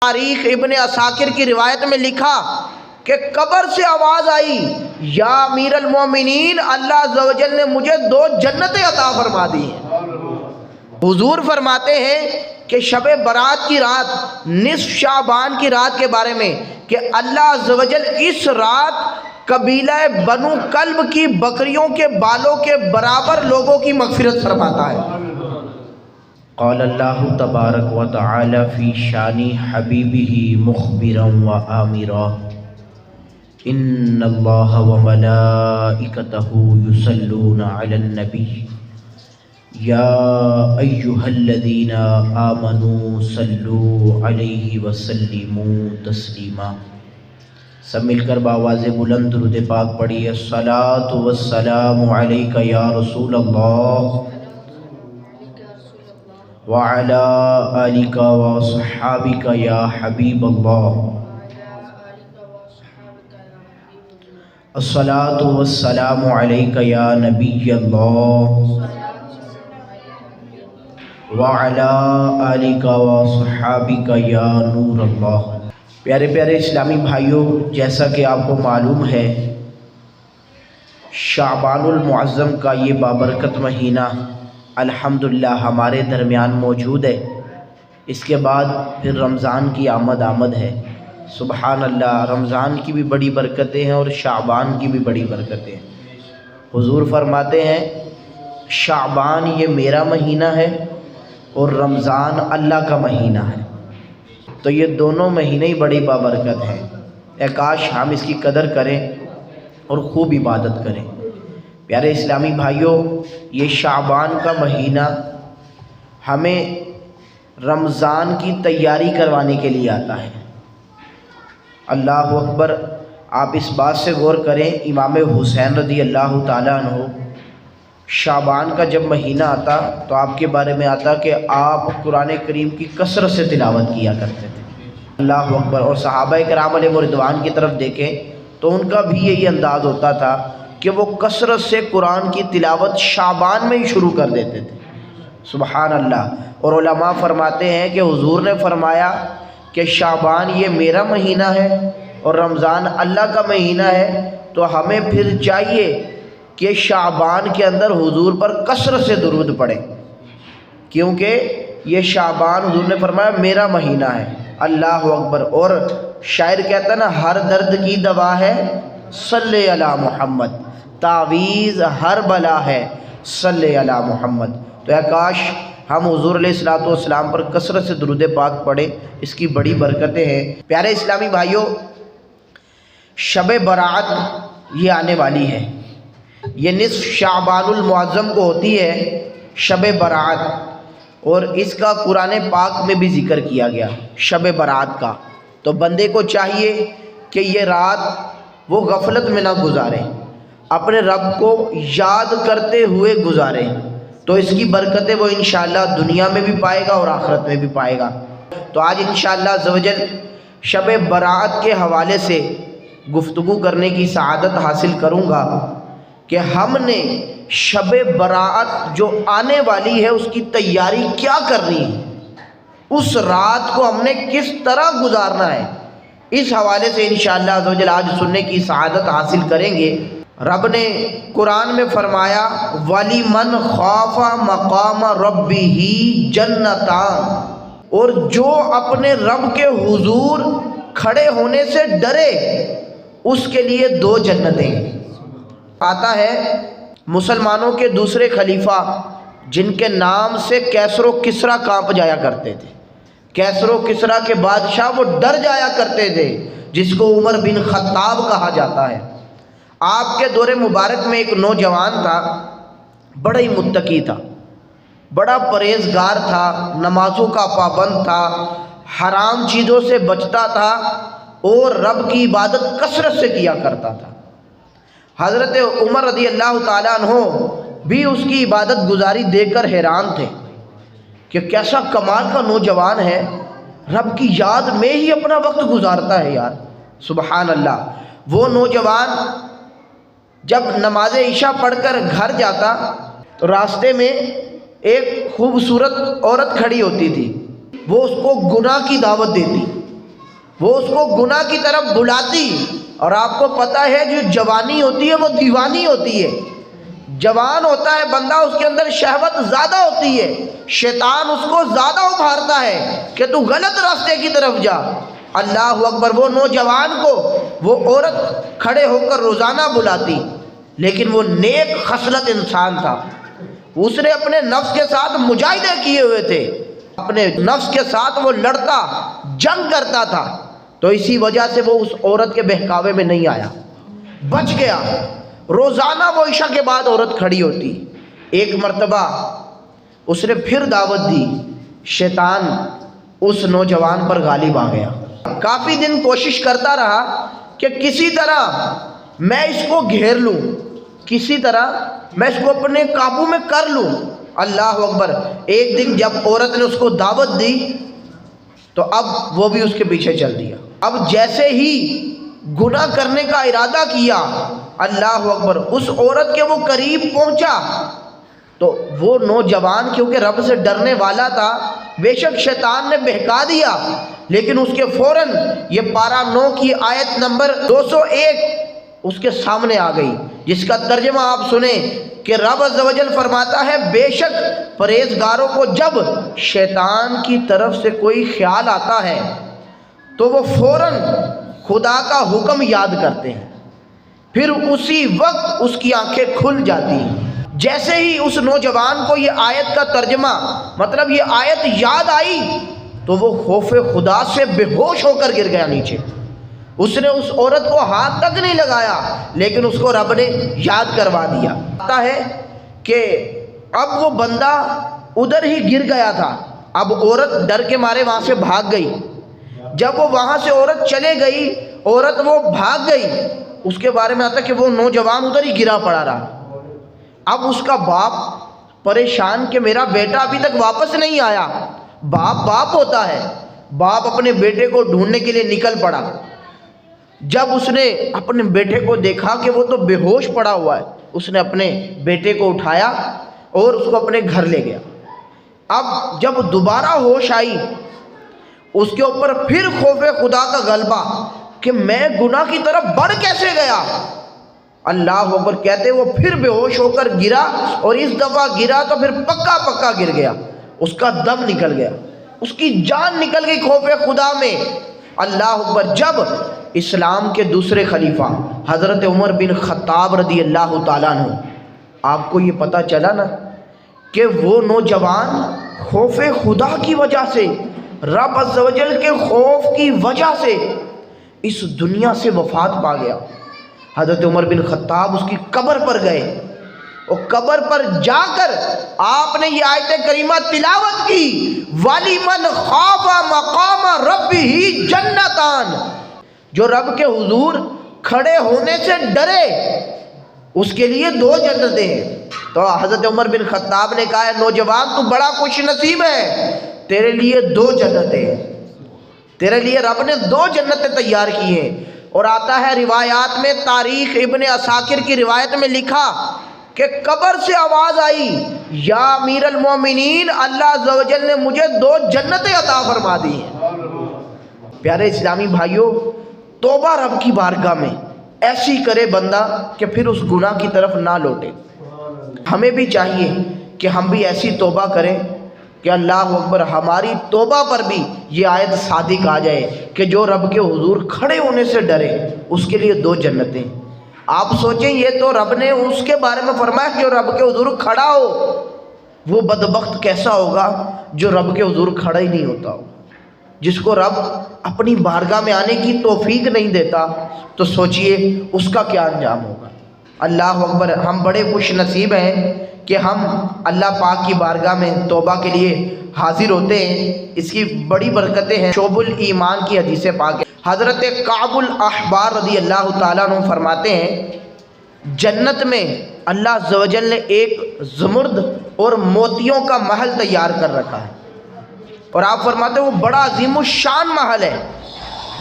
تاریخ ابن عساکر کی روایت میں لکھا کہ قبر سے آواز آئی، یا امیر المومنین، اللہ عز و جل نے مجھے 2 جنتیں عطا فرما دی ہیں۔ حضور فرماتے ہیں کہ شب برات کی رات، نصف شعبان کی رات کے بارے میں، کہ اللہ عز و جل اس رات قبیلہ بنو کلب کی بکریوں کے بالوں کے برابر لوگوں کی مغفرت فرماتا ہے۔ قال اللہ تبارک و تعالی فی شان حبیبہ مخبرا و آمرا ان اللہ و ملائکتہ یصلون علی النبی یا ایہا الذین آمنوا صلوا علیہ وسلموا تسلیما۔ سب مل کر بآواز بلند درود پاک پڑھیے، الصلاۃ والسلام علیک یا رسول اللہ وعلی آلک واصحابک یا حبیب اللہ، الصلاۃ والسلام علیک یا نبی اللہ وعلی آلک واصحابک یا نور اللہ۔ پیارے پیارے اسلامی بھائیوں، جیسا کہ آپ کو معلوم ہے، شعبان المعظم کا یہ بابرکت مہینہ الحمدللہ ہمارے درمیان موجود ہے۔ اس کے بعد پھر رمضان کی آمد ہے۔ سبحان اللہ، رمضان کی بھی بڑی برکتیں ہیں اور شعبان کی بھی بڑی برکتیں ہیں۔ حضور فرماتے ہیں شعبان یہ میرا مہینہ ہے اور رمضان اللہ کا مہینہ ہے، تو یہ دونوں مہینے ہی بڑی بابرکت ہیں۔ اے کاش ہم اس کی قدر کریں اور خوب عبادت کریں۔ پیارے اسلامی بھائیوں، یہ شعبان کا مہینہ ہمیں رمضان کی تیاری کروانے کے لیے آتا ہے۔ اللہ اکبر، آپ اس بات سے غور کریں، امام حسین رضی اللہ تعالیٰ عنہ شعبان کا جب مہینہ آتا تو آپ کے بارے میں آتا کہ آپ قرآن کریم کی کثرت سے تلاوت کیا کرتے تھے۔ اللہ اکبر۔ اور صحابہ کرام علیہ رضوان کی طرف دیکھیں تو ان کا بھی یہی انداز ہوتا تھا کہ وہ کثرت سے قرآن کی تلاوت شعبان میں ہی شروع کر دیتے تھے۔ سبحان اللہ۔ اور علماء فرماتے ہیں کہ حضور نے فرمایا کہ شعبان یہ میرا مہینہ ہے اور رمضان اللہ کا مہینہ ہے، تو ہمیں پھر چاہیے کہ شعبان کے اندر حضور پر کثرت سے درود پڑھیں، کیونکہ یہ شعبان حضور نے فرمایا میرا مہینہ ہے۔ اللہ اکبر۔ اور شاعر کہتا ہے نا، ہر درد کی دوا ہے صلی علی محمد، تعویذ ہر بلا ہے صلی علی محمد۔ تو اے کاش ہم حضور علیہ الصلوۃ والسلام پر کثرت سے درود پاک پڑھیں، اس کی بڑی برکتیں ہیں۔ پیارے اسلامی بھائیوں، شب برات یہ آنے والی ہے، یہ نصف شعبان المعظم کو ہوتی ہے شب برات، اور اس کا قرآن پاک میں بھی ذکر کیا گیا شب برات کا۔ تو بندے کو چاہیے کہ یہ رات وہ غفلت میں نہ گزارے، اپنے رب کو یاد کرتے ہوئے گزارے، تو اس کی برکتیں وہ انشاءاللہ دنیا میں بھی پائے گا اور آخرت میں بھی پائے گا۔ تو آج انشاءاللہ عز و جل شب برات کے حوالے سے گفتگو کرنے کی سعادت حاصل کروں گا کہ ہم نے شب برات جو آنے والی ہے اس کی تیاری کیا کرنی ہے، اس رات کو ہم نے کس طرح گزارنا ہے، اس حوالے سے انشاءاللہ عز و جل آج سننے کی سعادت حاصل کریں گے۔ رب نے قرآن میں فرمایا وَلِمَنْ خَافَ مَقَامَ رَبِّهِ جَنَّتَانِ، اور جو اپنے رب کے حضور کھڑے ہونے سے ڈرے اس کے لیے 2 جنتیں۔ آتا ہے مسلمانوں کے دوسرے خلیفہ جن کے نام سے کیسر و کسریٰ کانپ جایا کرتے تھے، کیسر و کسریٰ کے بادشاہ وہ ڈر جایا کرتے تھے، جس کو عمر بن خطاب کہا جاتا ہے۔ آپ کے دور مبارک میں ایک نوجوان تھا، بڑا ہی متقی تھا، بڑا پرہیزگار تھا، نمازوں کا پابند تھا، حرام چیزوں سے بچتا تھا اور رب کی عبادت کثرت سے کیا کرتا تھا۔ حضرت عمر رضی اللہ تعالیٰ عنہ بھی اس کی عبادت گزاری دیکھ کر حیران تھے کہ کیسا کمال کا نوجوان ہے، رب کی یاد میں ہی اپنا وقت گزارتا ہے یار، سبحان اللہ۔ وہ نوجوان جب نماز عشاء پڑھ کر گھر جاتا تو راستے میں ایک خوبصورت عورت کھڑی ہوتی تھی، وہ اس کو گناہ کی دعوت دیتی وہ اس کو گناہ کی طرف بلاتی. اور آپ کو پتہ ہے جو جوانی ہوتی ہے وہ دیوانی ہوتی ہے. جوان ہوتا ہے بندہ، اس کے اندر شہوت زیادہ ہوتی ہے، شیطان اس کو زیادہ ابھارتا ہے کہ تو غلط راستے کی طرف جا. اللہ اکبر. وہ نوجوان کو وہ عورت کھڑے ہو کر روزانہ بلاتی، لیکن وہ نیک خصلت انسان تھا. اس نے اپنے نفس کے ساتھ مجاہدے کیے ہوئے تھے، اپنے نفس کے ساتھ وہ لڑتا، جنگ کرتا تھا. تو اسی وجہ سے وہ اس عورت کے بہکاوے میں نہیں آیا، بچ گیا. روزانہ وہ عشاء کے بعد عورت کھڑی ہوتی. ایک مرتبہ اس نے پھر دعوت دی، شیطان اس نوجوان پر غالب آ گیا. کافی دن کوشش کرتا رہا کہ کسی طرح میں اس کو گھیر لوں، کسی طرح میں اس کو اپنے قابو میں کر لوں. اللہ اکبر. ایک دن جب عورت نے اس کو دعوت دی تو اب وہ بھی اس کے پیچھے چل دیا. اب جیسے ہی گناہ کرنے کا ارادہ کیا، اللہ اکبر، اس عورت کے وہ قریب پہنچا تو وہ نوجوان کیونکہ رب سے ڈرنے والا تھا، بے شک شیطان نے بہکا دیا، لیکن اس کے فوراً یہ پارہ 9 کی آیت نمبر 201 اس کے سامنے آ گئی، جس کا ترجمہ آپ سنیں کہ رب عز و جل فرماتا ہے بے شک پرہیزگاروں کو جب شیطان کی طرف سے کوئی خیال آتا ہے تو وہ فوراً خدا کا حکم یاد کرتے ہیں، پھر اسی وقت اس کی آنکھیں کھل جاتی ہیں. جیسے ہی اس نوجوان کو یہ آیت کا ترجمہ مطلب یہ آیت یاد آئی تو وہ خوف خدا سے بے ہوش ہو کر گر گیا نیچے. اس نے اس عورت کو ہاتھ تک نہیں لگایا، لیکن اس کو رب نے یاد کروا دیا. آتا ہے کہ اب وہ بندہ ادھر ہی گر گیا تھا. اب عورت ڈر کے مارے وہاں سے بھاگ گئی. جب وہ وہاں سے عورت چلے گئی، عورت وہ بھاگ گئی، اس کے بارے میں آتا ہے کہ وہ نوجوان ادھر ہی گرا پڑا رہا. اب اس کا باپ پریشان کہ میرا بیٹا ابھی تک واپس نہیں آیا. باپ ہوتا ہے. باپ اپنے بیٹے کو ڈھونڈنے کے لیے نکل پڑا. جب اس نے اپنے بیٹے کو دیکھا کہ وہ تو بے ہوش پڑا ہوا ہے، اس نے اپنے بیٹے کو اٹھایا اور اس کو اپنے گھر لے گیا. اب جب دوبارہ ہوش آئی، اس کے اوپر پھر خوف خدا کا غلبہ کہ میں گناہ کی طرف بڑھ کیسے گیا. اللہ اکبر. کہتے وہ پھر بے ہوش ہو کر گرا، اور اس دفعہ گرا تو پھر پکا گر گیا. اس کا دم نکل گیا، اس کی جان نکل گئی خوف خدا میں. اللہ اکبر. جب اسلام کے دوسرے خلیفہ حضرت عمر بن خطاب رضی اللہ تعالیٰ عنہ، آپ کو یہ پتہ چلا نا کہ وہ نوجوان خوف خدا کی وجہ سے، رب عز و جل کے خوف کی وجہ سے اس دنیا سے وفات پا گیا. حضرت عمر بن خطاب اس کی قبر پر گئے، اور قبر پر جا کر آپ نے یہ آیت کریمہ تلاوت کی، وَلِمَنْ خَافَ مَقَامَ رَبِّهِ جَنَّتَانِ. جو رب کے حضور کھڑے ہونے سے ڈرے اس کے لیے 2 جنتیں ہیں. تو حضرت عمر بن خطاب نے کہا ہے نوجوان تو بڑا خوش نصیب ہے، تیرے لیے 2 جنتیں ہیں، تیرے لیے رب نے 2 جنتیں تیار کی ہیں. اور آتا ہے روایات میں، تاریخ ابن عساکر کی روایت میں لکھا کہ قبر سے آواز آئی، یا امیر المومنین، اللہ عز و جل نے مجھے 2 جنتیں عطا فرما دی ہیں. پیارے اسلامی بھائیوں، توبہ رب کی بارگاہ میں ایسی کرے بندہ کہ پھر اس گناہ کی طرف نہ لوٹے. ہمیں بھی چاہیے کہ ہم بھی ایسی توبہ کریں کہ اللہ اکبر ہماری توبہ پر بھی یہ آیت صادق آ جائے کہ جو رب کے حضور کھڑے ہونے سے ڈرے اس کے لیے 2 جنتیں. آپ سوچیں، یہ تو رب نے اس کے بارے میں فرمایا کہ جو رب کے حضور کھڑا ہو. وہ بدبخت کیسا ہوگا جو رب کے حضور کھڑا ہی نہیں ہوتا ہو، جس کو رب اپنی بارگاہ میں آنے کی توفیق نہیں دیتا. تو سوچئے اس کا کیا انجام ہوگا. اللہ اکبر. ہم بڑے خوش نصیب ہیں کہ ہم اللہ پاک کی بارگاہ میں توبہ کے لیے حاضر ہوتے ہیں. اس کی بڑی برکتیں ہیں. شعب الایمان کی حدیث پاک ہے. حضرت کعب الاحبار رضی اللہ تعالیٰ عنہ فرماتے ہیں جنت میں اللہ عز و جل نے ایک زمرد اور موتیوں کا محل تیار کر رکھا ہے، اور آپ فرماتے ہیں وہ بڑا عظیم الشان محل ہے.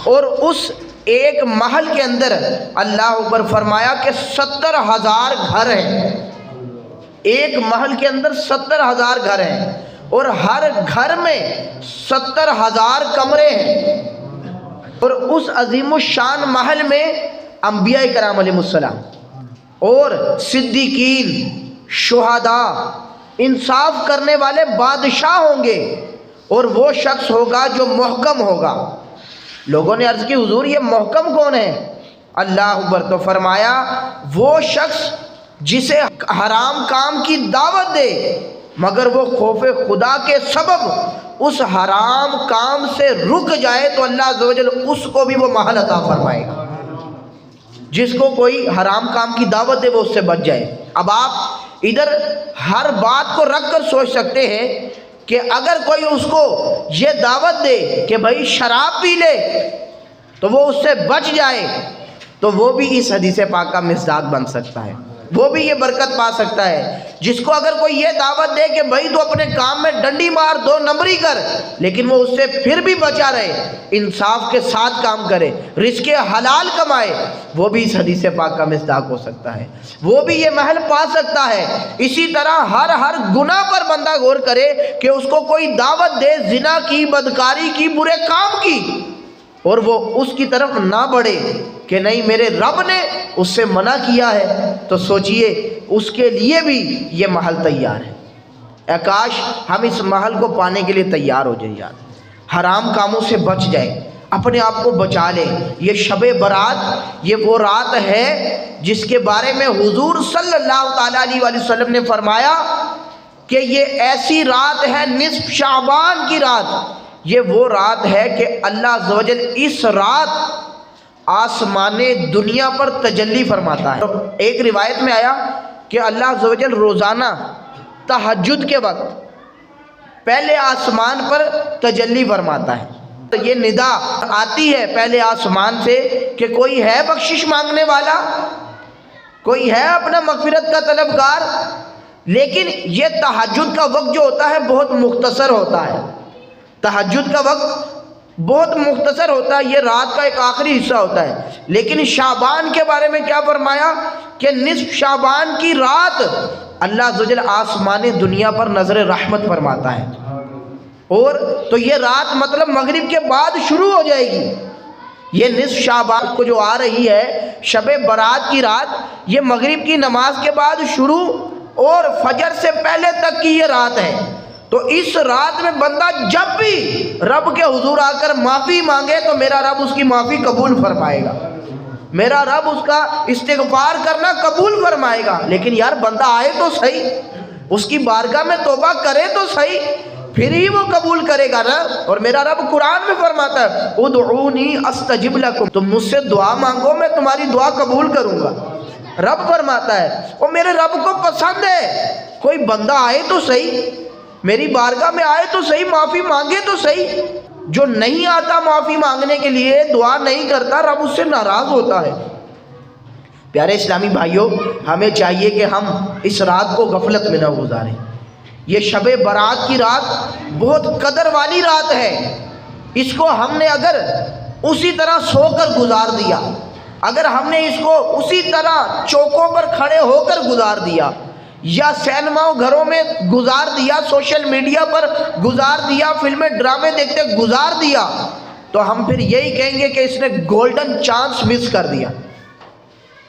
اور اس ایک محل کے اندر اللہ اکبر فرمایا کہ 70,000 گھر ہیں. ایک محل کے اندر 70,000 گھر ہیں، اور ہر گھر میں 70,000 کمرے ہیں. اور اس عظیم الشان محل میں انبیاء کرام علیہ السلام اور صدیقین، شہداء، انصاف کرنے والے بادشاہ ہوں گے، اور وہ شخص ہوگا جو محکم ہوگا۔ لوگوں نے عرض کی حضور یہ محکم کون ہے؟ اللہ اکبر، تو فرمایا وہ شخص جسے حرام کام کی دعوت دے مگر وہ خوف خدا کے سبب اس حرام کام سے رک جائے تو اللہ عز و جل اس کو بھی وہ محل عطا فرمائے گا۔ جس کو کوئی حرام کام کی دعوت دے وہ اس سے بچ جائے۔ اب آپ ادھر ہر بات کو رکھ کر سوچ سکتے ہیں کہ اگر کوئی اس کو یہ دعوت دے کہ بھائی شراب پی لے تو وہ اس سے بچ جائے، تو وہ بھی اس حدیث پاک کا مصداق بن سکتا ہے، وہ بھی یہ برکت پا سکتا ہے۔ جس کو اگر کوئی یہ دعوت دے کہ بھائی تو اپنے کام میں ڈنڈی مار، 2 نمبری کر، لیکن وہ اس سے پھر بھی بچا رہے، انصاف کے ساتھ کام کرے، رزق حلال کمائے، وہ بھی اس حدیث پاک کا مصداق ہو سکتا ہے، وہ بھی یہ محل پا سکتا ہے۔ اسی طرح ہر گناہ پر بندہ غور کرے کہ اس کو کوئی دعوت دے زنا کی، بدکاری کی، برے کام کی، اور وہ اس کی طرف نہ بڑھے کہ نہیں میرے رب نے اس سے منع کیا ہے، تو سوچئے اس کے لیے بھی یہ محل تیار ہے۔ اے کاش ہم اس محل کو پانے کے لیے تیار ہو جائیں یار، حرام کاموں سے بچ جائیں، اپنے آپ کو بچا لیں۔ یہ شب برات یہ وہ رات ہے جس کے بارے میں حضور صلی اللہ تعالیٰ علیہ وآلہ وسلم نے فرمایا کہ یہ ایسی رات ہے نصف شعبان کی رات، یہ وہ رات ہے کہ اللہ عز و جل اس رات آسمان دنیا پر تجلی فرماتا ہے۔ ایک روایت میں آیا کہ اللہ عز و جل روزانہ تہجد کے وقت پہلے آسمان پر تجلی فرماتا ہے، تو یہ ندا آتی ہے پہلے آسمان سے کہ کوئی ہے بخشش مانگنے والا، کوئی ہے اپنا مغفرت کا طلبگار۔ لیکن یہ تہجد کا وقت جو ہوتا ہے بہت مختصر ہوتا ہے، تہجد کا وقت بہت مختصر ہوتا ہے، یہ رات کا ایک آخری حصہ ہوتا ہے۔ لیکن شعبان کے بارے میں کیا فرمایا کہ نصف شعبان کی رات اللہ عز و جل آسمان دنیا پر نظر رحمت فرماتا ہے، اور تو یہ رات مطلب مغرب کے بعد شروع ہو جائے گی۔ یہ نصف شعبان کو جو آ رہی ہے شب برات کی رات، یہ مغرب کی نماز کے بعد شروع اور فجر سے پہلے تک کی یہ رات ہے۔ تو اس رات میں بندہ جب بھی رب کے حضور آ کر معافی مانگے تو میرا رب اس کی معافی قبول فرمائے گا، میرا رب اس کا استغفار کرنا قبول فرمائے گا۔ لیکن یار بندہ آئے تو صحیح، اس کی بارگاہ میں توبہ کرے تو صحیح، پھر ہی وہ قبول کرے گا نا۔ اور میرا رب قرآن میں فرماتا ہے ادعونی استجب لکم، تم مجھ سے دعا مانگو میں تمہاری دعا قبول کروں گا، رب فرماتا ہے۔ اور میرے رب کو پسند ہے کوئی بندہ آئے تو صحیح، میری بارگاہ میں آئے تو صحیح، معافی مانگے تو صحیح۔ جو نہیں آتا معافی مانگنے کے لیے، دعا نہیں کرتا، رب اس سے ناراض ہوتا ہے۔ پیارے اسلامی بھائیوں، ہمیں چاہیے کہ ہم اس رات کو غفلت میں نہ گزاریں۔ یہ شب برات کی رات بہت قدر والی رات ہے، اس کو ہم نے اگر اسی طرح سو کر گزار دیا، اگر ہم نے اس کو اسی طرح چوکوں پر کھڑے ہو کر گزار دیا، یا سینماؤں گھروں میں گزار دیا، سوشل میڈیا پر گزار دیا، فلمیں ڈرامے دیکھتے گزار دیا، تو ہم پھر یہی کہیں گے کہ اس نے گولڈن چانس مس کر دیا،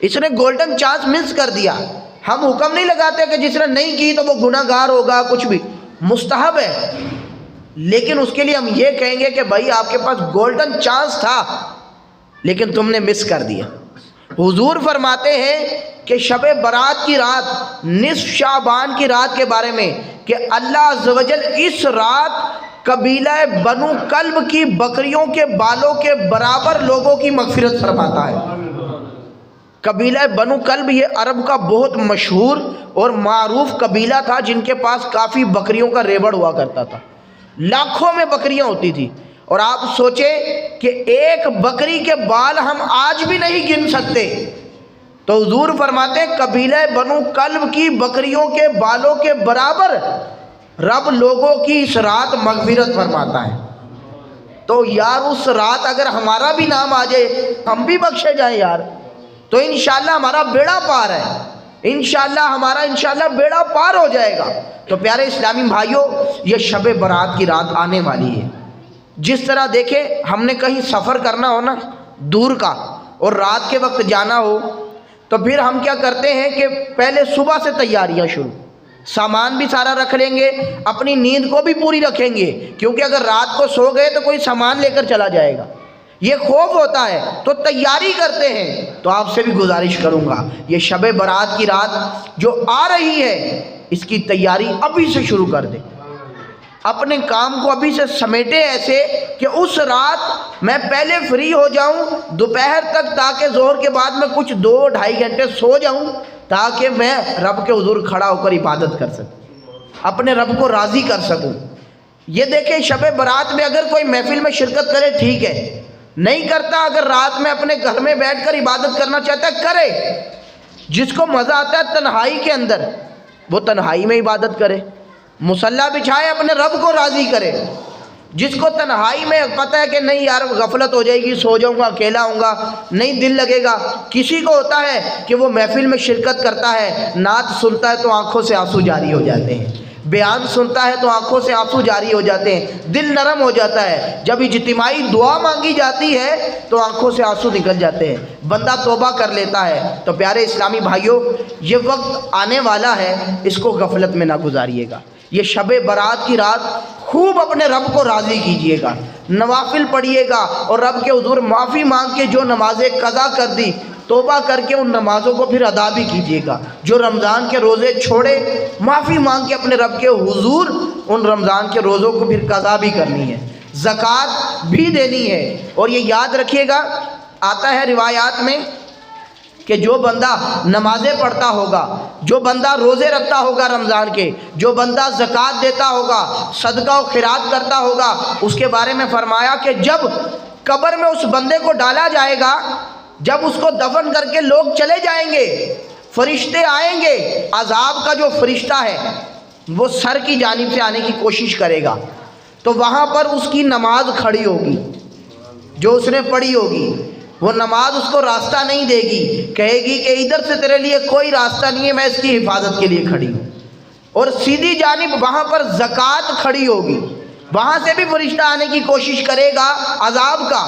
اس نے گولڈن چانس مس کر دیا۔ ہم حکم نہیں لگاتے کہ جس نے نہیں کی تو وہ گناہ گار ہوگا، کچھ بھی مستحب ہے، لیکن اس کے لیے ہم یہ کہیں گے کہ بھائی آپ کے پاس گولڈن چانس تھا لیکن تم نے مس کر دیا۔ حضور فرماتے ہیں کہ شب برات کی رات، نصف شعبان کی رات کے بارے میں کہ اللہ عز و جل اس رات قبیلہ بنو کلب کی بکریوں کے بالوں کے برابر لوگوں کی مغفرت فرماتا ہے۔ قبیلہ بنو کلب یہ عرب کا بہت مشہور اور معروف قبیلہ تھا جن کے پاس کافی بکریوں کا ریوڑ ہوا کرتا تھا، لاکھوں میں بکریاں ہوتی تھی۔ اور آپ سوچیں کہ ایک بکری کے بال ہم آج بھی نہیں گن سکتے، تو حضور فرماتے ہیں قبیلہ بنو کلب کی بکریوں کے بالوں کے برابر رب لوگوں کی اس رات مغفرت فرماتا ہے۔ تو یار اس رات اگر ہمارا بھی نام آ جائے، ہم بھی بخشے جائیں یار، تو انشاءاللہ ہمارا بیڑا پار ہے، انشاءاللہ ہمارا بیڑا پار ہو جائے گا۔ تو پیارے اسلامی بھائیوں، یہ شب برات کی رات آنے والی ہے، جس طرح دیکھیں ہم نے کہیں سفر کرنا ہو نا دور کا اور رات کے وقت جانا ہو تو پھر ہم کیا کرتے ہیں کہ پہلے صبح سے تیاریاں شروع، سامان بھی سارا رکھ لیں گے، اپنی نیند کو بھی پوری رکھیں گے، کیونکہ اگر رات کو سو گئے تو کوئی سامان لے کر چلا جائے گا، یہ خوف ہوتا ہے، تو تیاری کرتے ہیں۔ تو آپ سے بھی گزارش کروں گا یہ شب برات کی رات جو آ رہی ہے اس کی تیاری ابھی سے شروع کر دیں، اپنے کام کو ابھی سے سمیٹے ایسے کہ اس رات میں پہلے فری ہو جاؤں دوپہر تک، تاکہ ظہر کے بعد میں کچھ 2-2.5 گھنٹے سو جاؤں، تاکہ میں رب کے حضور کھڑا ہو کر عبادت کر سکوں، اپنے رب کو راضی کر سکوں۔ یہ دیکھیں شب برات میں اگر کوئی محفل میں شرکت کرے ٹھیک ہے، نہیں کرتا، اگر رات میں اپنے گھر میں بیٹھ کر عبادت کرنا چاہتا ہے کرے۔ جس کو مزہ آتا ہے تنہائی کے اندر وہ تنہائی میں عبادت کرے، مصلی بچھائے اپنے رب کو راضی کرے۔ جس کو تنہائی میں پتہ ہے کہ نہیں یار غفلت ہو جائے گی، سو جاؤں گا، اکیلا ہوں گا، نہیں دل لگے گا، کسی کو ہوتا ہے کہ وہ محفل میں شرکت کرتا ہے، نعت سنتا ہے تو آنکھوں سے آنسو جاری ہو جاتے ہیں، بیان سنتا ہے تو آنکھوں سے آنسو جاری ہو جاتے ہیں، دل نرم ہو جاتا ہے، جب اجتماعی دعا مانگی جاتی ہے تو آنکھوں سے آنسو نکل جاتے ہیں، بندہ توبہ کر لیتا ہے۔ تو پیارے اسلامی بھائیوں، یہ وقت آنے والا ہے، اس کو غفلت میں نہ گزاریے گا۔ یہ شب برات کی رات خوب اپنے رب کو راضی کیجئے گا، نوافل پڑھیے گا، اور رب کے حضور معافی مانگ کے جو نمازیں قضا کر دی توبہ کر کے ان نمازوں کو پھر ادا بھی کیجئے گا۔ جو رمضان کے روزے چھوڑے معافی مانگ کے اپنے رب کے حضور ان رمضان کے روزوں کو پھر قضا بھی کرنی ہے، زکوٰۃ بھی دینی ہے۔ اور یہ یاد رکھیے گا، آتا ہے روایات میں کہ جو بندہ نمازیں پڑھتا ہوگا، جو بندہ روزے رکھتا ہوگا رمضان کے، جو بندہ زکوٰۃ دیتا ہوگا، صدقہ و خیرات کرتا ہوگا، اس کے بارے میں فرمایا کہ جب قبر میں اس بندے کو ڈالا جائے گا، جب اس کو دفن کر کے لوگ چلے جائیں گے، فرشتے آئیں گے، عذاب کا جو فرشتہ ہے وہ سر کی جانب سے آنے کی کوشش کرے گا، تو وہاں پر اس کی نماز کھڑی ہوگی جو اس نے پڑھی ہوگی، وہ نماز اس کو راستہ نہیں دے گی، کہے گی کہ ادھر سے تیرے لیے کوئی راستہ نہیں ہے، میں اس کی حفاظت کے لیے کھڑی ہوں۔ اور سیدھی جانب وہاں پر زکوٰۃ کھڑی ہوگی، وہاں سے بھی فرشتہ آنے کی کوشش کرے گا عذاب کا،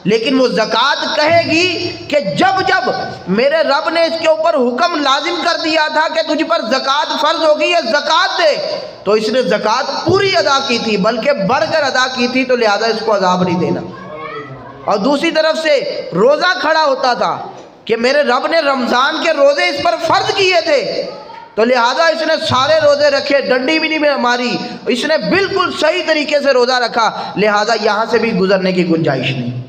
لیکن وہ زکوٰۃ کہے گی کہ جب جب میرے رب نے اس کے اوپر حکم لازم کر دیا تھا کہ تجھ پر زکوٰۃ فرض ہوگی یا زکوٰۃ دے، تو اس نے زکوٰۃ پوری ادا کی تھی، بلکہ بڑھ کر ادا کی تھی، تو لہذا اس کو عذاب نہیں دینا۔ اور دوسری طرف سے روزہ کھڑا ہوتا تھا کہ میرے رب نے رمضان کے روزے اس پر فرض کیے تھے، تو لہذا اس نے سارے روزے رکھے، ڈنڈی بھی نہیں ماری، اس نے بالکل صحیح طریقے سے روزہ رکھا، لہذا یہاں سے بھی گزرنے کی گنجائش نہیں۔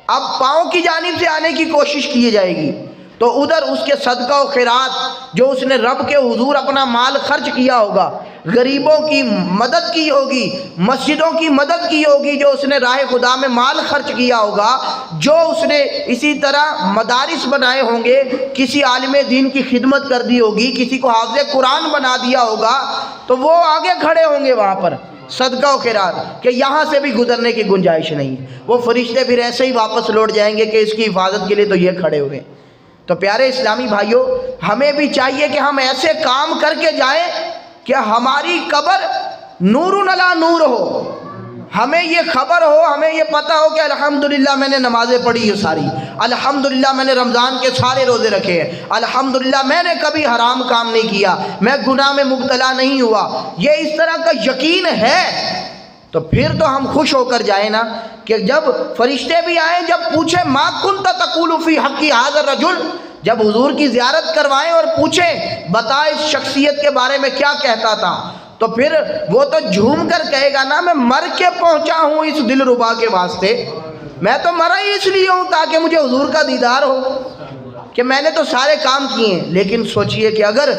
اب پاؤں کی جانب سے آنے کی کوشش کی جائے گی، تو ادھر اس کے صدقہ و خیرات جو اس نے رب کے حضور اپنا مال خرچ کیا ہوگا، غریبوں کی مدد کی ہوگی، مسجدوں کی مدد کی ہوگی، جو اس نے راہ خدا میں مال خرچ کیا ہوگا، جو اس نے اسی طرح مدارس بنائے ہوں گے، کسی عالم دین کی خدمت کر دی ہوگی، کسی کو حافظ قرآن بنا دیا ہوگا، تو وہ آگے کھڑے ہوں گے وہاں پر صدقہ و خیرات کہ یہاں سے بھی گزرنے کی گنجائش نہیں ہے۔ وہ فرشتے پھر ایسے ہی واپس لوٹ جائیں گے کہ اس کی حفاظت کے لیے تو یہ کھڑے ہوئے۔ تو پیارے اسلامی بھائیوں، ہمیں بھی چاہیے کہ ہم ایسے کام کر کے جائیں کہ ہماری قبر نور علی نور ہو، ہمیں یہ خبر ہو، ہمیں یہ پتہ ہو کہ الحمدللہ میں نے نمازیں پڑھی یہ ساری، الحمدللہ میں نے رمضان کے سارے روزے رکھے ہیں، الحمدللہ میں نے کبھی حرام کام نہیں کیا، میں گناہ میں مبتلا نہیں ہوا، یہ اس طرح کا یقین ہے، تو پھر تو ہم خوش ہو کر جائیں نا کہ جب فرشتے بھی آئیں، جب پوچھیں ما کنت تقول فی حق ھذا الرجل، جب حضور کی زیارت کروائیں اور پوچھیں بتا اس شخصیت کے بارے میں کیا کہتا تھا، تو پھر وہ تو جھوم کر کہے گا نا میں مر کے پہنچا ہوں اس دل ربا کے واسطے، میں تو مرا ہی اس لیے ہوں تاکہ مجھے حضور کا دیدار ہو، کہ میں نے تو سارے کام کیے ہیں۔ لیکن سوچئے کہ اگر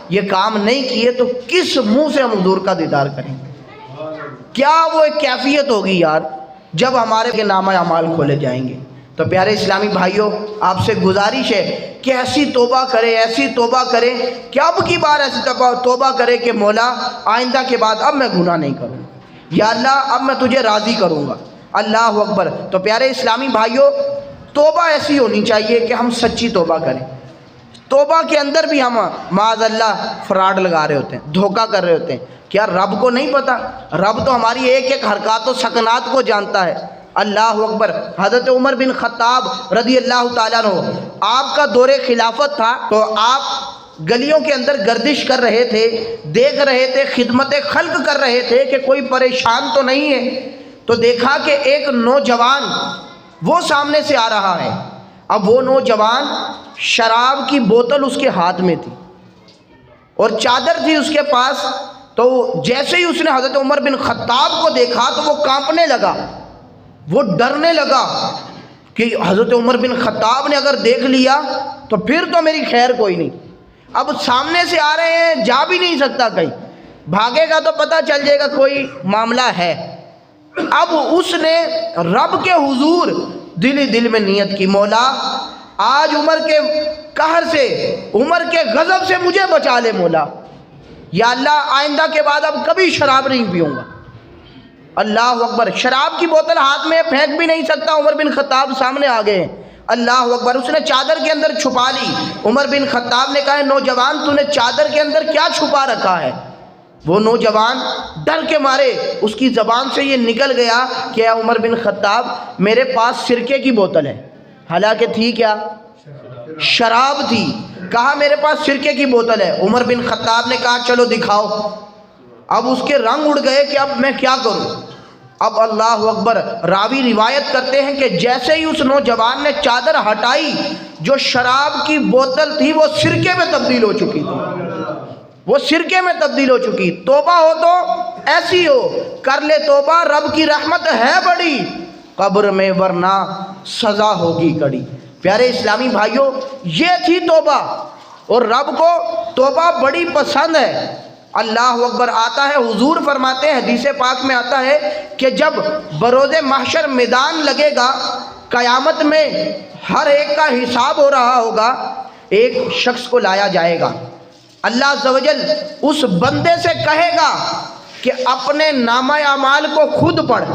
یہ کام نہیں کیے تو کس منہ سے ہم حضور کا دیدار کریں گے؟ کیا وہ ایک کیفیت ہوگی یار جب ہمارے کے نامہ اعمال کھولے جائیں گے۔ تو پیارے اسلامی بھائیوں، آپ سے گزارش ہے کہ ایسی توبہ کرے، ایسی توبہ کرے کہ اب کی بار ایسی توبہ کرے کہ مولا آئندہ کے بعد اب میں گناہ نہیں کروں گا، یا اللہ اب میں تجھے راضی کروں گا۔ اللہ اکبر۔ تو پیارے اسلامی بھائیوں، توبہ ایسی ہونی چاہیے کہ ہم سچی توبہ کریں، توبہ کے اندر بھی ہم معاذ اللہ فراڈ لگا رہے ہوتے ہیں، دھوکہ کر رہے ہوتے ہیں. کیا رب کو نہیں پتہ؟ رب تو ہماری ایک ایک حرکات و سکنات کو جانتا ہے. اللہ اکبر. حضرت عمر بن خطاب رضی اللہ تعالیٰ عنہ، آپ کا دور خلافت تھا تو آپ گلیوں کے اندر گردش کر رہے تھے، دیکھ رہے تھے، خدمت خلق کر رہے تھے کہ کوئی پریشان تو نہیں ہے. تو دیکھا کہ ایک نوجوان وہ سامنے سے آ رہا ہے. اب وہ نوجوان شراب کی بوتل اس کے ہاتھ میں تھی اور چادر تھی اس کے پاس. تو جیسے ہی اس نے حضرت عمر بن خطاب کو دیکھا تو وہ کانپنے لگا، وہ ڈرنے لگا کہ حضرت عمر بن خطاب نے اگر دیکھ لیا تو پھر تو میری خیر کوئی نہیں. اب سامنے سے آ رہے ہیں، جا بھی نہیں سکتا کہیں، بھاگے گا تو پتہ چل جائے گا کوئی معاملہ ہے. اب اس نے رب کے حضور دل ہی دل میں نیت کی، مولا آج عمر کے قہر سے، عمر کے غضب سے مجھے بچا لے مولا. یا اللہ آئندہ کے بعد اب کبھی شراب نہیں پیوں گا. اللہ اکبر. شراب کی بوتل ہاتھ میں پھینک بھی نہیں سکتا. عمر بن خطاب سامنے آ گئے. اللہ اکبر. اس نے چادر کے اندر چھپا لی. عمر بن خطاب نے کہا نوجوان تو نے چادر کے اندر کیا چھپا رکھا ہے؟ وہ نوجوان ڈر کے مارے اس کی زبان سے یہ نکل گیا کہ اے عمر بن خطاب میرے پاس سرکے کی بوتل ہے. حالانکہ تھی کیا؟ شراب تھی. کہا میرے پاس سرکے کی بوتل ہے. عمر بن خطاب نے کہا چلو دکھاؤ. اب اس کے رنگ اڑ گئے کہ اب میں کیا کروں. اب اللہ اکبر. راوی روایت کرتے ہیں کہ جیسے ہی اس نوجوان نے چادر ہٹائی، جو شراب کی بوتل تھی وہ سرکے میں تبدیل ہو چکی تھی. وہ سرکے میں تبدیل ہو چکی. توبہ ہو تو ایسی ہو، کر لے توبہ، رب کی رحمت ہے بڑی، قبر میں ورنہ سزا ہوگی کڑی. پیارے اسلامی بھائیوں، یہ تھی توبہ، اور رب کو توبہ بڑی پسند ہے. اللہ اکبر. آتا ہے، حضور فرماتے ہیں، حدیث پاک میں آتا ہے کہ جب بروز محشر میدان لگے گا، قیامت میں ہر ایک کا حساب ہو رہا ہوگا، ایک شخص کو لایا جائے گا. اللہ عز و جل اس بندے سے کہے گا کہ اپنے نامہ اعمال کو خود پڑھ.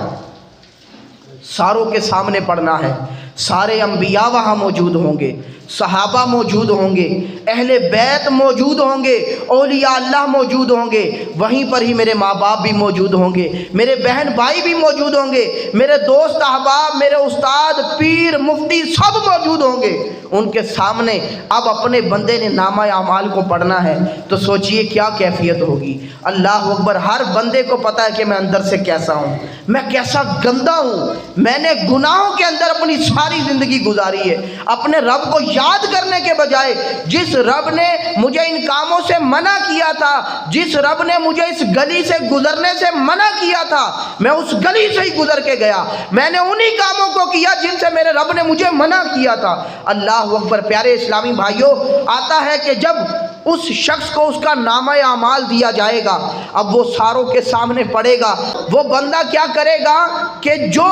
ساروں کے سامنے پڑھنا ہے. سارے انبیاء وہاں موجود ہوں گے، صحابہ موجود ہوں گے، اہل بیت موجود ہوں گے، اولیاء اللہ موجود ہوں گے. وہیں پر ہی میرے ماں باپ بھی موجود ہوں گے، میرے بہن بھائی بھی موجود ہوں گے، میرے دوست احباب، میرے استاد، پیر، مفتی سب موجود ہوں گے. ان کے سامنے اب اپنے بندے نے نامہ اعمال کو پڑھنا ہے تو سوچئے کیا کیفیت ہوگی. اللہ اکبر. ہر بندے کو پتہ ہے کہ میں اندر سے کیسا ہوں، میں کیسا گندا ہوں. میں نے گناہوں کے اندر اپنی ساری زندگی گزاری ہے. اپنے رب کو یاد کرنے کے بجائے، جس رب نے مجھے ان کاموں سے منع کیا تھا، جس رب نے مجھے اس گلی سے گزرنے سے منع کیا تھا، میں اس گلی سے ہی گزر کے گیا. میں نے انہی کاموں کو کیا جن سے میرے رب نے مجھے منع کیا تھا. اللہ اکبر. پیارے اسلامی بھائیوں، آتا ہے کہ جب اس شخص کو اس کا نامہ اعمال دیا جائے گا، اب وہ ساروں کے سامنے پڑے گا. وہ بندہ کیا کرے گا کہ جو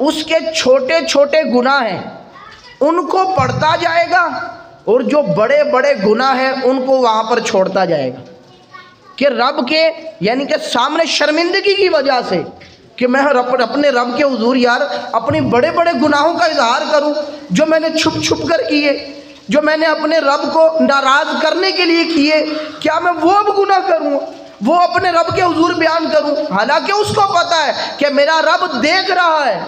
اس کے چھوٹے چھوٹے گناہ ہیں ان کو پڑھتا جائے گا، اور جو بڑے بڑے گناہ ہیں ان کو وہاں پر چھوڑتا جائے گا. کہ رب کے یعنی کہ سامنے شرمندگی کی وجہ سے کہ میں اپنے رب کے حضور یار اپنی بڑے بڑے گناہوں کا اظہار کروں جو میں نے چھپ چھپ کر کیے، جو میں نے اپنے رب کو ناراض کرنے کے لیے کیے، کیا میں وہ اب گناہ کروں، وہ اپنے رب کے حضور بیان کروں؟ حالانکہ اس کو پتہ ہے کہ میرا رب دیکھ رہا ہے،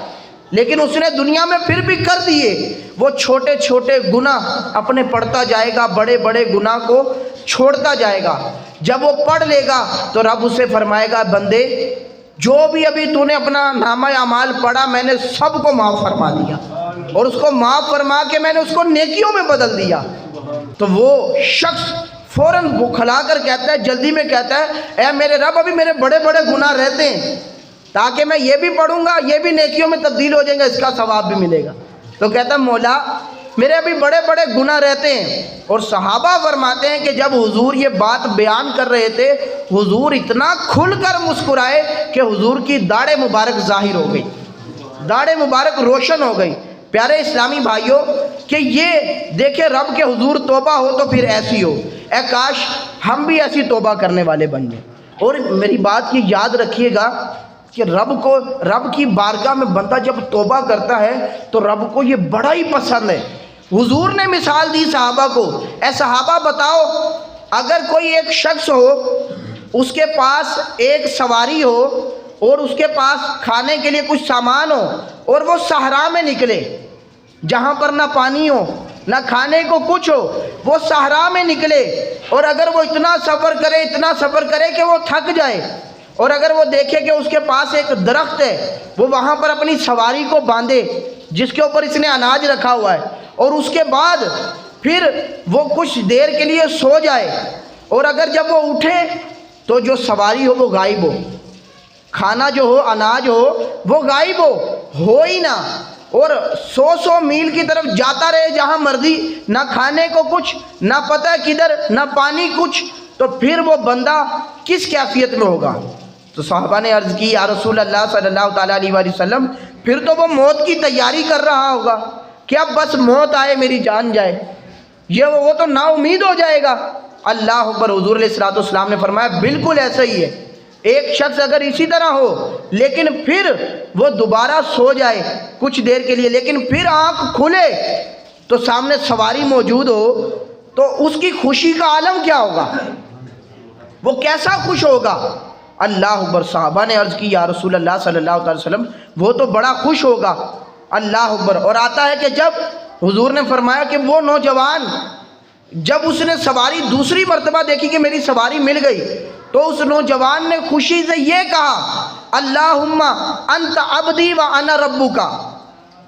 لیکن اس نے دنیا میں پھر بھی کر دیے. وہ چھوٹے چھوٹے گناہ اپنے پڑھتا جائے گا، بڑے بڑے گناہ کو چھوڑتا جائے گا. جب وہ پڑھ لے گا تو رب اسے فرمائے گا بندے جو بھی ابھی تو نے اپنا نامہ اعمال پڑھا میں نے سب کو معاف فرما دیا، اور اس کو معاف فرما کے میں نے اس کو نیکیوں میں بدل دیا. تو وہ شخص فوراً کھلا کر کہتا ہے، جلدی میں کہتا ہے اے میرے رب ابھی میرے بڑے بڑے گناہ رہتے ہیں، تاکہ میں یہ بھی پڑھوں گا، یہ بھی نیکیوں میں تبدیل ہو جائیں گا، اس کا ثواب بھی ملے گا. تو کہتا ہے مولا میرے ابھی بڑے بڑے گناہ رہتے ہیں. اور صحابہ فرماتے ہیں کہ جب حضور یہ بات بیان کر رہے تھے، حضور اتنا کھل کر مسکرائے کہ حضور کی داڑھ مبارک ظاہر ہو گئی، داڑھ مبارک روشن ہو گئی. پیارے اسلامی بھائیوں، کہ یہ دیکھیں رب کے حضور توبہ ہو تو پھر ایسی ہو. اے کاش ہم بھی ایسی توبہ کرنے والے بن جائیں. اور میری بات یہ یاد رکھیے گا کہ رب کی بارگاہ میں بندہ جب توبہ کرتا ہے تو رب کو یہ بڑا ہی پسند ہے. حضور نے مثال دی صحابہ کو، اے صحابہ بتاؤ اگر کوئی ایک شخص ہو، اس کے پاس ایک سواری ہو اور اس کے پاس کھانے کے لیے کچھ سامان ہو، اور وہ صحرا میں نکلے جہاں پر نہ پانی ہو نہ کھانے کو کچھ ہو، وہ صحرا میں نکلے، اور اگر وہ اتنا سفر کرے کہ وہ تھک جائے، اور اگر وہ دیکھے کہ اس کے پاس ایک درخت ہے، وہ وہاں پر اپنی سواری کو باندھے جس کے اوپر اس نے اناج رکھا ہوا ہے، اور اس کے بعد پھر وہ کچھ دیر کے لیے سو جائے، اور اگر جب وہ اٹھے تو جو سواری ہو وہ غائب ہو، کھانا جو ہو اناج ہو وہ غائب ہو ہی نہ، اور 100 میل کی طرف جاتا رہے جہاں مرضی، نہ کھانے کو کچھ، نہ پتہ کدھر، نہ پانی کچھ، تو پھر وہ بندہ کس کیفیت میں ہوگا؟ تو صحابہ نے عرض کی یا رسول اللہ صلی اللہ تعالیٰ علیہ وآلہ وسلم، پھر تو وہ موت کی تیاری کر رہا ہوگا کہ اب بس موت آئے میری جان جائے، وہ تو نا امید ہو جائے گا۔ اللہ اکبر۔ حضور علیہ الصلوۃ والسلام نے فرمایا بالکل ایسا ہی ہے، ایک شخص اگر اسی طرح ہو لیکن پھر وہ دوبارہ سو جائے کچھ دیر کے لیے، لیکن پھر آنکھ کھلے تو سامنے سواری موجود ہو، تو اس کی خوشی کا عالم کیا ہوگا؟ وہ کیسا خوش ہوگا؟ اللہ اکبر۔ صحابہ نے عرض کی یا رسول اللہ صلی اللہ علیہ وسلم، وہ تو بڑا خوش ہوگا۔ اللہ اکبر۔ اور آتا ہے کہ جب حضور نے فرمایا کہ وہ نوجوان جب اس نے سواری دوسری مرتبہ دیکھی کہ میری سواری مل گئی، تو اس نوجوان نے خوشی سے یہ کہا اللہم انت عبدی و انا ربک،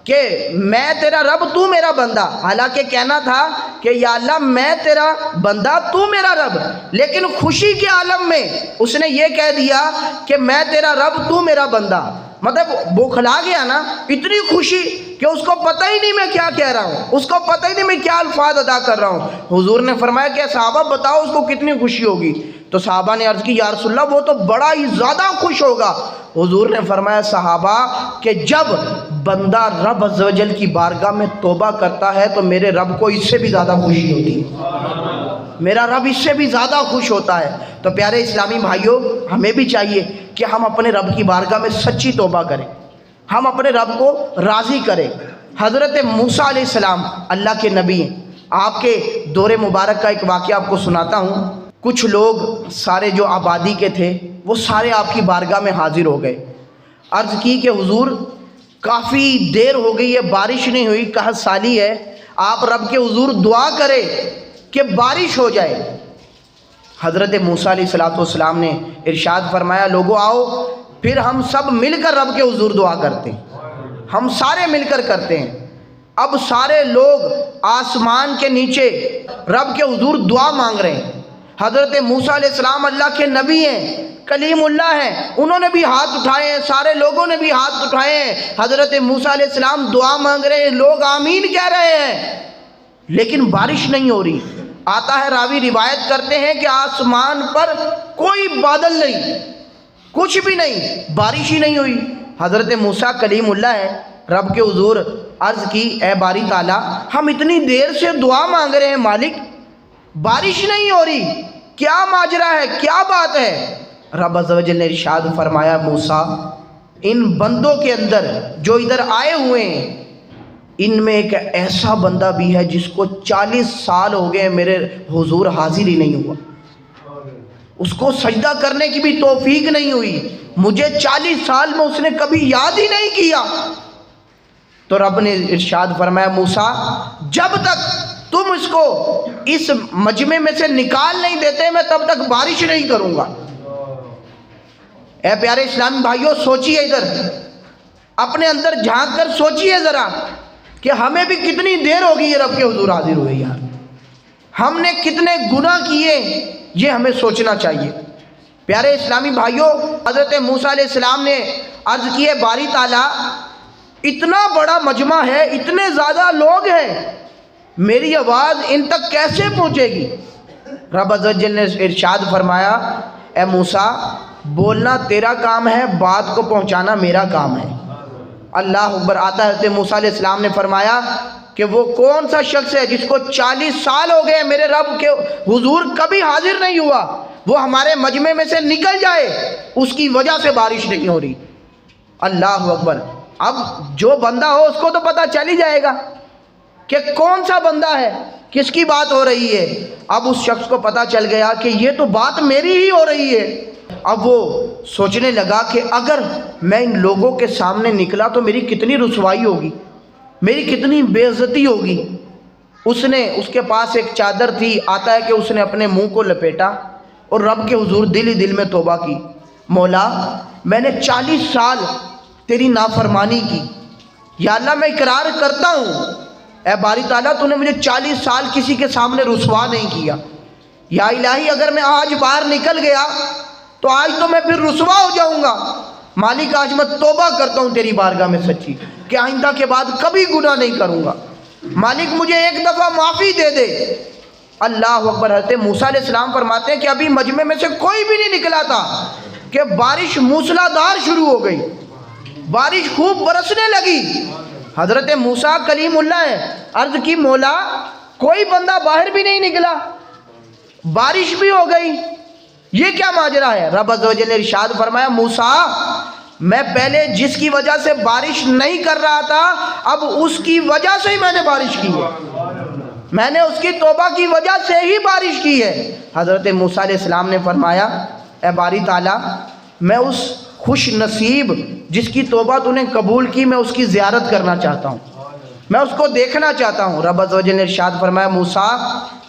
کہ میں تیرا رب تو میرا بندہ۔ حالانکہ کہنا تھا کہ یا اللہ میں تیرا بندہ تو میرا رب، لیکن خوشی کے عالم میں اس نے یہ کہہ دیا کہ میں تیرا رب تو میرا بندہ، مطلب بوکھلا گیا نا، اتنی خوشی کہ اس کو پتہ ہی نہیں میں کیا کہہ رہا ہوں، اس کو پتہ ہی نہیں میں کیا الفاظ ادا کر رہا ہوں۔ حضور نے فرمایا کہ صحابہ بتاؤ اس کو کتنی خوشی ہوگی؟ تو صحابہ نے عرض کی یا رسول اللہ وہ تو بڑا ہی زیادہ خوش ہوگا۔ حضور نے فرمایا صحابہ کہ جب بندہ رب عز و جل کی بارگاہ میں توبہ کرتا ہے تو میرے رب کو اس سے بھی زیادہ خوشی ہوتی ہے، میرا رب اس سے بھی زیادہ خوش ہوتا ہے۔ تو پیارے اسلامی بھائیوں، ہمیں بھی چاہیے کہ ہم اپنے رب کی بارگاہ میں سچی توبہ کریں، ہم اپنے رب کو راضی کریں۔ حضرت موسیٰ علیہ السلام اللہ کے نبی ہیں، آپ کے دور مبارک کا ایک واقعہ آپ کو سناتا ہوں۔ کچھ لوگ سارے جو آبادی کے تھے وہ سارے آپ کی بارگاہ میں حاضر ہو گئے، عرض کی کہ حضور کافی دیر ہو گئی ہے، بارش نہیں ہوئی، قحط سالی ہے، آپ رب کے حضور دعا کرے کہ بارش ہو جائے۔ حضرت موسیٰ علیہ السلام نے ارشاد فرمایا لوگوں آؤ پھر ہم سب مل کر رب کے حضور دعا کرتے ہیں، ہم سارے مل کر کرتے ہیں۔ اب سارے لوگ آسمان کے نیچے رب کے حضور دعا مانگ رہے ہیں۔ حضرت موسیٰ علیہ السلام اللہ کے نبی ہیں، کلیم اللہ ہیں، انہوں نے بھی ہاتھ اٹھائے ہیں، سارے لوگوں نے بھی ہاتھ اٹھائے ہیں۔ حضرت موسیٰ علیہ السلام دعا مانگ رہے ہیں، لوگ آمین کہہ رہے ہیں، لیکن بارش نہیں ہو رہی۔ آتا ہے راوی روایت کرتے ہیں کہ آسمان پر کوئی بادل نہیں، کچھ بھی نہیں، بارش ہی نہیں ہوئی۔ حضرت موسیٰ کلیم اللہ ہے، رب کے حضور عرض کی اے باری تعالیٰ ہم اتنی دیر سے دعا مانگ رہے ہیں مالک، بارش نہیں ہو رہی، کیا ماجرا ہے، کیا بات ہے؟ رب عز و جل نے ارشاد فرمایا موسیٰ ان بندوں کے اندر جو ادھر آئے ہوئے ہیں ان میں ایک ایسا بندہ بھی ہے جس کو 40 سال ہو گئے میرے حضور حاضر ہی نہیں ہوا، اس کو سجدہ کرنے کی بھی توفیق نہیں ہوئی، مجھے 40 سال میں اس نے کبھی یاد ہی نہیں کیا۔ تو رب نے ارشاد فرمایا موسیٰ جب تک تم اس کو اس مجمع میں سے نکال نہیں دیتے میں تب تک بارش نہیں کروں گا۔ اے پیارے اسلامی بھائیوں سوچئے، ادھر اپنے اندر جھانک کر سوچئے ذرا کہ ہمیں بھی کتنی دیر ہوگی یہ رب کے حضور حاضر ہوئے، یار ہم نے کتنے گناہ کیے یہ ہمیں سوچنا چاہیے۔ پیارے اسلامی بھائیوں حضرت موسیٰ علیہ السلام نے عرض کی ہے باری تعالیٰ اتنا بڑا مجمع ہے، اتنے زیادہ لوگ ہیں، میری آواز ان تک کیسے پہنچے گی؟ رب عز و جل نے ارشاد فرمایا اے موسیٰ بولنا تیرا کام ہے، بات کو پہنچانا میرا کام ہے۔ اللہ اکبر۔ آتا ہے موسیٰ علیہ السلام نے فرمایا کہ وہ کون سا شخص ہے جس کو 40 سال ہو گئے میرے رب کے حضور کبھی حاضر نہیں ہوا، وہ ہمارے مجمع میں سے نکل جائے، اس کی وجہ سے بارش نہیں ہو رہی۔ اللہ اکبر۔ اب جو بندہ ہو اس کو تو پتہ چل ہی جائے گا، کہ کون سا بندہ ہے، کس کی بات ہو رہی ہے۔ اب اس شخص کو پتہ چل گیا کہ یہ تو بات میری ہی ہو رہی ہے۔ اب وہ سوچنے لگا کہ اگر میں ان لوگوں کے سامنے نکلا تو میری کتنی رسوائی ہوگی، میری کتنی بے عزتی ہوگی۔ اس کے پاس ایک چادر تھی، آتا ہے کہ اس نے اپنے منہ کو لپیٹا اور رب کے حضور دل ہی دل میں توبہ کی، مولا میں نے 40 سال تیری نافرمانی کی، یا اللہ میں اقرار کرتا ہوں اے باری تعالیٰ تو نے مجھے 40 سال کسی کے سامنے رسوا نہیں کیا، یا الہی اگر میں آج باہر نکل گیا تو آج تو میں پھر رسوا ہو جاؤں گا، مالک آج میں توبہ کرتا ہوں تیری بارگاہ میں سچی کہ آئندہ کے بعد کبھی گناہ نہیں کروں گا، مالک مجھے ایک دفعہ معافی دے دے۔ اللہ اکبر۔ حضرت موسیٰ علیہ السلام فرماتے ہیں کہ ابھی مجمع میں سے کوئی بھی نہیں نکلا تھا کہ بارش موسلادھار شروع ہو گئی، بارش خوب برسنے لگی۔ حضرت موسیٰ کلیم اللہ ہے، عرض کی مولا کوئی بندہ باہر بھی نہیں نکلا، بارش بھی ہو گئی، یہ کیا ماجرا ہے؟ رب عز و جل نے ارشاد فرمایا موسیٰ میں پہلے جس کی وجہ سے بارش نہیں کر رہا تھا اب اس کی وجہ سے ہی میں نے بارش کی ہے، میں نے اس کی توبہ کی وجہ سے ہی بارش کی ہے۔ حضرت موسیٰ علیہ السلام نے فرمایا اے باری تعالیٰ میں اس خوش نصیب جس کی توبہ تو نے قبول کی میں اس کی زیارت کرنا چاہتا ہوں، میں اس کو دیکھنا چاہتا ہوں۔ رب عز و جل نے ارشاد فرمایا موسیٰ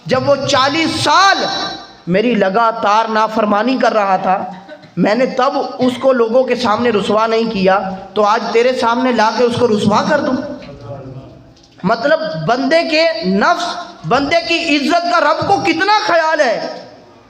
جب وہ 40 سال میری لگاتار نافرمانی کر رہا تھا میں نے تب اس کو لوگوں کے سامنے رسوا نہیں کیا تو آج تیرے سامنے لا کے اس کو رسوا کر دوں؟ مطلب بندے کے نفس، بندے کی عزت کا رب کو کتنا خیال ہے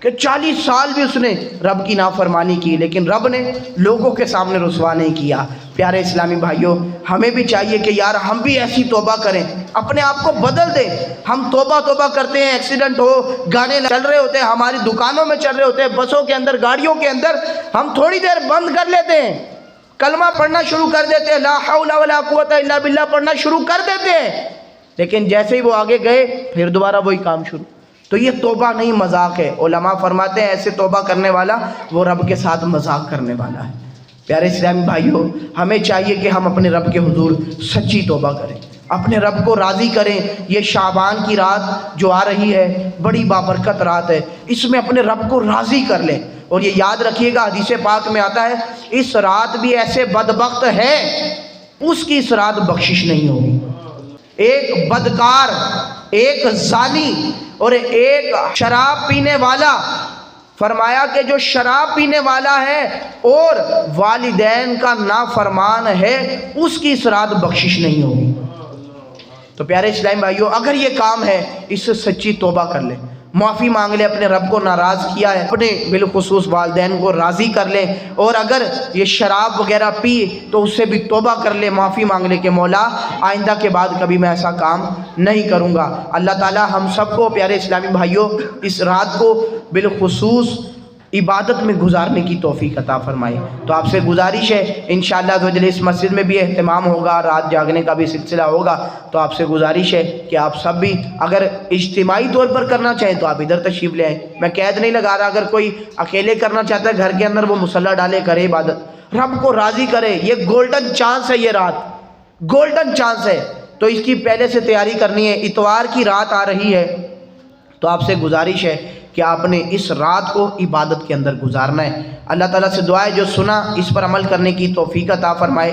کہ 40 سال بھی اس نے رب کی نافرمانی کی لیکن رب نے لوگوں کے سامنے رسوا نہیں کیا۔ پیارے اسلامی بھائیوں ہمیں بھی چاہیے کہ یار ہم بھی ایسی توبہ کریں، اپنے آپ کو بدل دیں۔ ہم توبہ کرتے ہیں، ایکسیڈنٹ ہو، گانے چل رہے ہوتے ہیں، ہماری دکانوں میں چل رہے ہوتے ہیں، بسوں کے اندر، گاڑیوں کے اندر، ہم تھوڑی دیر بند کر لیتے ہیں، کلمہ پڑھنا شروع کر دیتے ہیں، لا حول ولا قوت الا باللہ پڑھنا شروع کر دیتے ہیں، لیکن جیسے ہی وہ آگے گئے پھر دوبارہ وہی کام شروع۔ تو یہ توبہ نہیں مذاق ہے۔ علماء فرماتے ہیں ایسے توبہ کرنے والا وہ رب کے ساتھ مذاق کرنے والا ہے۔ پیارے اسلامی بھائیوں ہمیں چاہیے کہ ہم اپنے رب کے حضور سچی توبہ کریں، اپنے رب کو راضی کریں۔ یہ شعبان کی رات جو آ رہی ہے بڑی بابرکت رات ہے، اس میں اپنے رب کو راضی کر لیں۔ اور یہ یاد رکھیے گا حدیث پاک میں آتا ہے اس رات بھی ایسے بدبخت ہے اس کی اس رات بخشش نہیں ہوگی۔ ایک بدکار، ایک زانی اور ایک شراب پینے والا، فرمایا کہ جو شراب پینے والا ہے اور والدین کا نافرمان ہے اس کی اس رات بخشش نہیں ہوگی۔ تو پیارے اسلامی بھائیوں اگر یہ کام ہے اس سے سچی توبہ کر لیں، معافی مانگ لیں، اپنے رب کو ناراض کیا ہے اپنے بالخصوص والدین کو راضی کر لیں، اور اگر یہ شراب وغیرہ پی تو اس سے بھی توبہ کر لیں، معافی مانگ لیں کہ مولا آئندہ کے بعد کبھی میں ایسا کام نہیں کروں گا۔ اللہ تعالی ہم سب کو پیارے اسلامی بھائیوں اس رات کو بالخصوص عبادت میں گزارنے کی توفیق عطا فرمائے۔ تو آپ سے گزارش ہے انشاءاللہ اس مسجد میں بھی اہتمام ہوگا، رات جاگنے کا بھی سلسلہ ہوگا، تو آپ سے گزارش ہے کہ آپ سب بھی اگر اجتماعی طور پر کرنا چاہیں تو آپ ادھر تشریف لے آئیں۔ میں قید نہیں لگا رہا، اگر کوئی اکیلے کرنا چاہتا ہے گھر کے اندر وہ مصلی ڈالے، کرے عبادت، رب کو راضی کرے۔ یہ گولڈن چانس ہے، یہ رات گولڈن چانس ہے، تو اس کی پہلے سے تیاری کرنی ہے۔ اتوار کی رات آ رہی ہے تو آپ سے گزارش ہے کہ آپ نے اس رات کو عبادت کے اندر گزارنا ہے۔ اللہ تعالیٰ سے دعا ہے جو سنا اس پر عمل کرنے کی توفیق عطا فرمائے۔